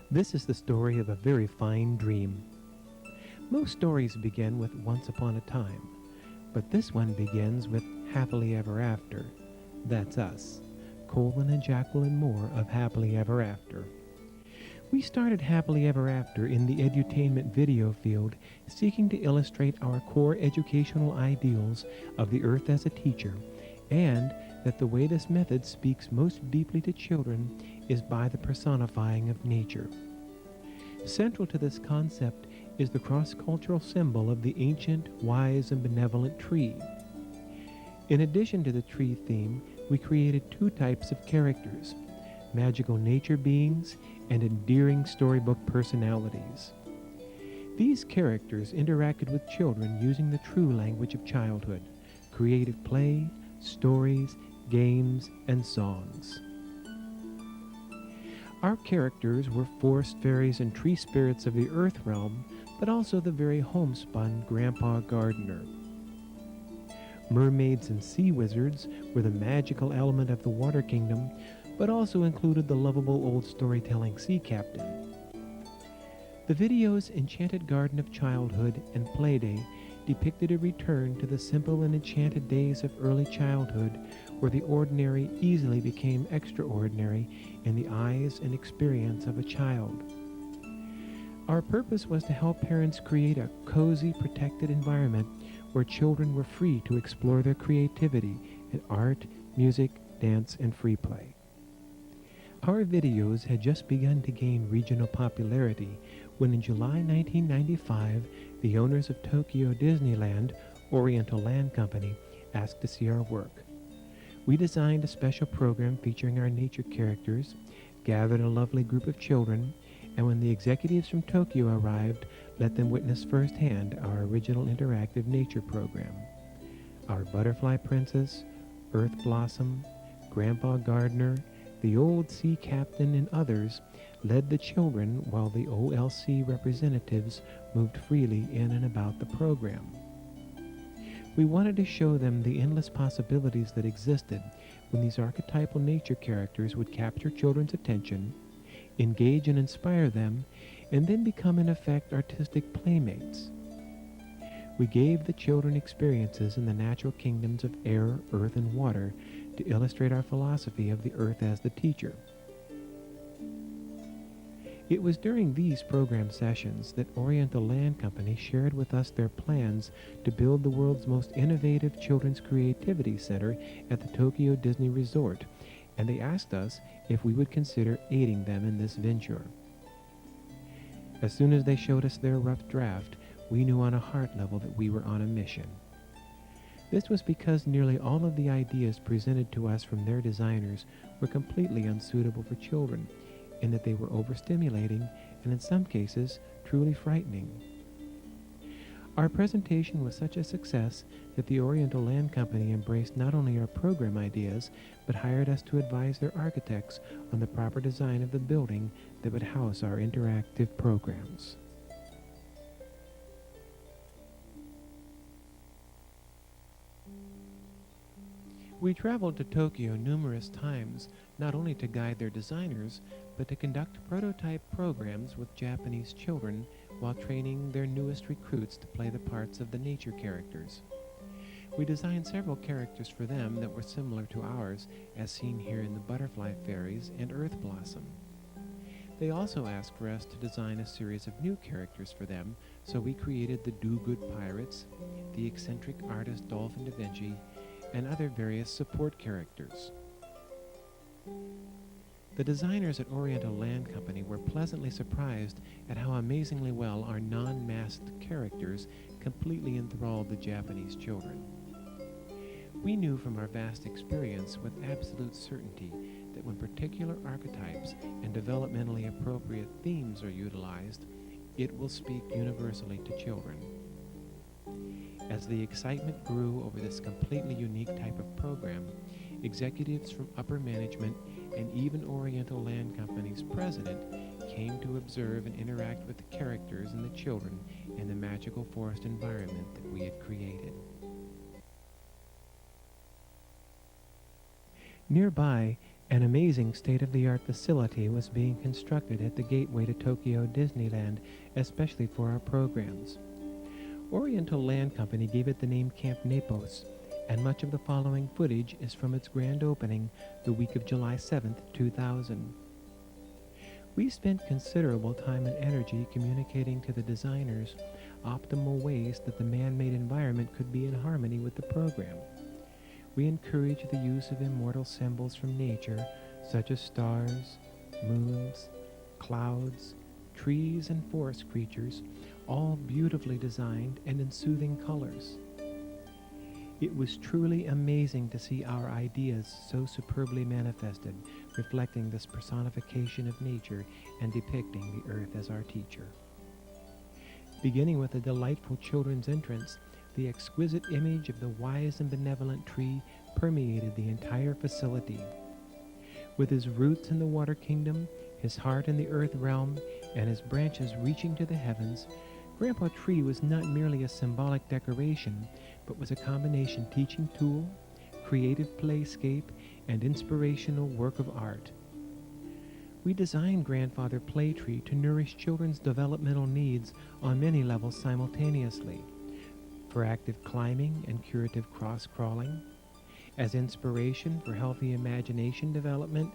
This is the story of a very fine dream. Most stories begin with once upon a time, but this one begins with happily ever after. That's us, Colin and Jacqueline Moore of Happily Ever After. We started Happily Ever After in the edutainment video field, seeking to illustrate our core educational ideals of the earth as a teacher, and that the way this method speaks most deeply to children is by the personifying of nature. Central to this concept is the cross-cultural symbol of the ancient, wise, and benevolent tree. In addition to the tree theme, we created two types of characters: magical nature beings and endearing storybook personalities. These characters interacted with children using the true language of childhood: creative play, stories, games, and songs. Our characters were forest fairies and tree spirits of the earth realm, but also the very homespun Grandpa Gardener. Mermaids and sea wizards were the magical element of the water kingdom, but also included the lovable old storytelling sea captain. The video's Enchanted Garden of Childhood and Playday depicted a return to the simple and enchanted days of early childhood, where the ordinary easily became extraordinary in the eyes and experience of a child. Our purpose was to help parents create a cozy, protected environment where children were free to explore their creativity in art, music, dance, and free play. Our videos had just begun to gain regional popularity when in July 1995, the owners of Tokyo Disneyland, Oriental Land Company, asked to see our work. We designed a special program featuring our nature characters, gathered a lovely group of children, and when the executives from Tokyo arrived, let them witness firsthand our original interactive nature program. Our Butterfly Princess, Earth Blossom, Grandpa Gardener, the old sea captain, and others led the children while the OLC representatives moved freely in and about the program. We wanted to show them the endless possibilities that existed when these archetypal nature characters would capture children's attention, engage and inspire them, and then become in effect artistic playmates. We gave the children experiences in the natural kingdoms of air, earth, and water to illustrate our philosophy of the earth as the teacher. It was during these program sessions that Oriental Land Company shared with us their plans to build the world's most innovative children's creativity center at the Tokyo Disney Resort, and they asked us if we would consider aiding them in this venture. As soon as they showed us their rough draft, we knew on a heart level that we were on a mission. This was because nearly all of the ideas presented to us from their designers were completely unsuitable for children, in that they were overstimulating and in some cases truly frightening. Our presentation was such a success that the Oriental Land Company embraced not only our program ideas, but hired us to advise their architects on the proper design of the building that would house our interactive programs. We traveled to Tokyo numerous times, not only to guide their designers, but to conduct prototype programs with Japanese children while training their newest recruits to play the parts of the nature characters. We designed several characters for them that were similar to ours, as seen here in the Butterfly Fairies and Earth Blossom. They also asked for us to design a series of new characters for them, so we created the Do-Good Pirates, the eccentric artist Dolphin Da Vinci, and other various support characters. The designers at Oriental Land Company were pleasantly surprised at how amazingly well our non-masked characters completely enthralled the Japanese children. We knew from our vast experience with absolute certainty that when particular archetypes and developmentally appropriate themes are utilized, it will speak universally to children. As the excitement grew over this completely unique type of program, executives from upper management and even Oriental Land Company's president came to observe and interact with the characters and the children in the magical forest environment that we had created. Nearby, An amazing state-of-the-art facility was being constructed at the gateway to Tokyo Disneyland, especially for our programs. Oriental Land Company gave it the name Camp Naples, and much of the following footage is from its grand opening the week of July 7th, 2000. We spent considerable time and energy communicating to the designers optimal ways that the man-made environment could be in harmony with the program. We encourage the use of immortal symbols from nature, such as stars, moons, clouds, trees, and forest creatures, all beautifully designed and in soothing colors. It was truly amazing to see our ideas so superbly manifested, reflecting this personification of nature and depicting the earth as our teacher. Beginning with a delightful children's entrance, the exquisite image of the wise and benevolent tree permeated the entire facility. With his roots in the water kingdom, his heart in the earth realm, and his branches reaching to the heavens, Grandpa Tree was not merely a symbolic decoration, but was a combination teaching tool, creative playscape, and inspirational work of art. We designed Grandfather Playtree to nourish children's developmental needs on many levels simultaneously, for active climbing and curative cross-crawling, as inspiration for healthy imagination development,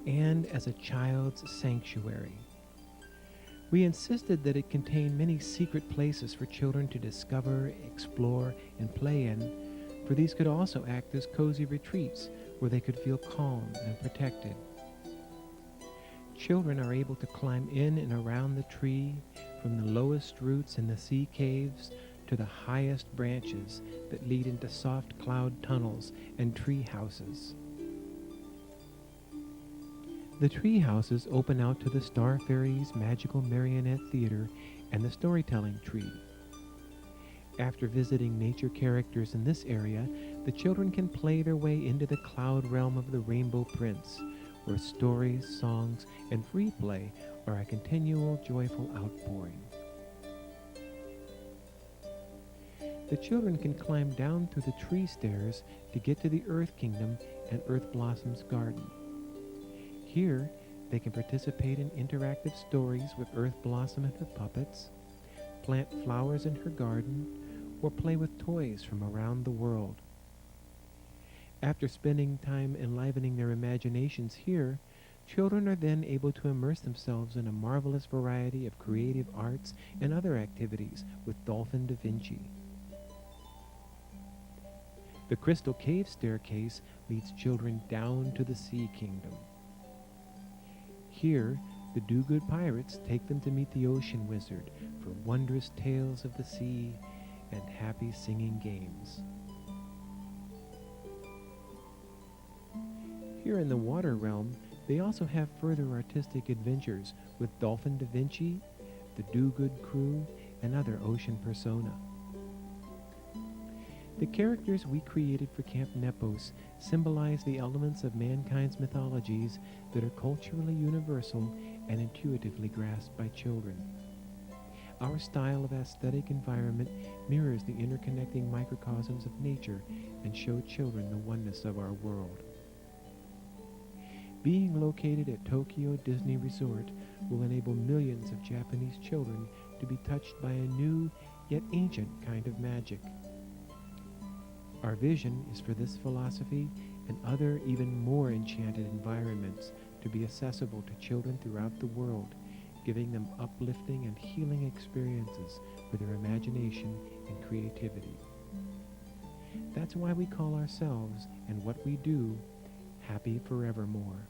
and as a child's sanctuary. We insisted that it contained many secret places for children to discover, explore, and play in, for these could also act as cozy retreats where they could feel calm and protected. Children are able to climb in and around the tree, from the lowest roots in the sea caves to the highest branches that lead into soft cloud tunnels and tree houses. The tree houses open out to the Star Fairy's magical marionette theater and the storytelling tree. After visiting nature characters in this area, the children can play their way into the cloud realm of the Rainbow Prince, where stories, songs, and free play are a continual joyful outpouring. The children can climb down through the tree stairs to get to the Earth Kingdom and Earth Blossom's garden. Here, they can participate in interactive stories with Earth Blossom and her puppets, plant flowers in her garden, or play with toys from around the world. After spending time enlivening their imaginations here, children are then able to immerse themselves in a marvelous variety of creative arts and other activities with Dolphin Da Vinci. The Crystal Cave staircase leads children down to the Sea Kingdom. Here, the do-good pirates take them to meet the Ocean Wizard for wondrous tales of the sea and happy singing games. Here in the water realm, they also have further artistic adventures with Dolphin Da Vinci, the do-good crew, and other ocean persona. The characters we created for Camp Nepos symbolize the elements of mankind's mythologies that are culturally universal and intuitively grasped by children. Our style of aesthetic environment mirrors the interconnecting microcosms of nature and show children the oneness of our world. Being located at Tokyo Disney Resort will enable millions of Japanese children to be touched by a new yet ancient kind of magic. Our vision is for this philosophy and other even more enchanted environments to be accessible to children throughout the world, giving them uplifting and healing experiences for their imagination and creativity. That's why we call ourselves and what we do Happy Forevermore.